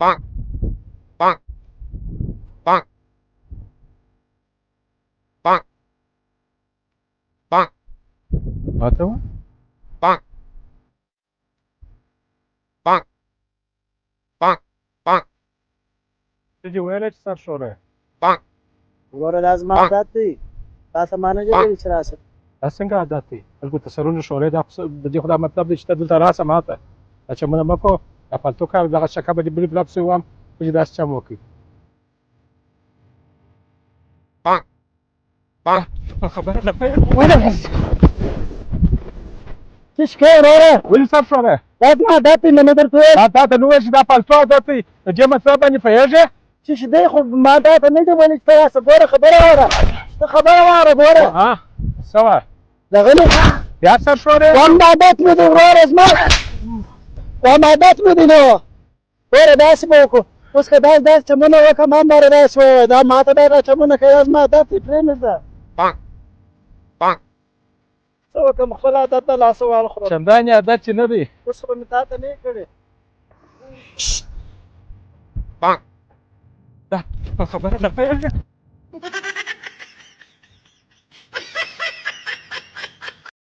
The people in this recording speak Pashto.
bonk, bonk, bonk, bonk, bonk, ماتوا؟ bonk, bonk, bonk, bonk, تجي وين صار شوره؟ bonk, ورا لازم bonk, أعطاتي بس ما نجي راسه هسه قاعد داتي قلت تسرون شوره دا بدي خدا مطلب اشتد راسه ماته عشان من ماكو قفلتو كان دا شكا بدي بلي بلابس وام بيجي داس شموكي bonk, bonk, خبرنا وين تشكي ورا وين صار شوره؟ ما داتي من ندرتو تا نوش دا فالتو داتي جيما ثابني فيجي تش ديخو ما دات نجي وين فياس ورا خبره ورا خبره ورا ها سوا لغني يا صار شوره؟ وما دات مدي ورا اسمع وما دات مدي نو ورا داس بوكو उसके दास चमुना वो कमान मारे दास वो दा माता दादा चमुना के दास माता ती प्रेम दा bonk, bonk, سو كم خلا दाता ला سوال خرا شمدانيا داتي نبي उसको मिटाता नहीं करे bonk, خبرنا فيجي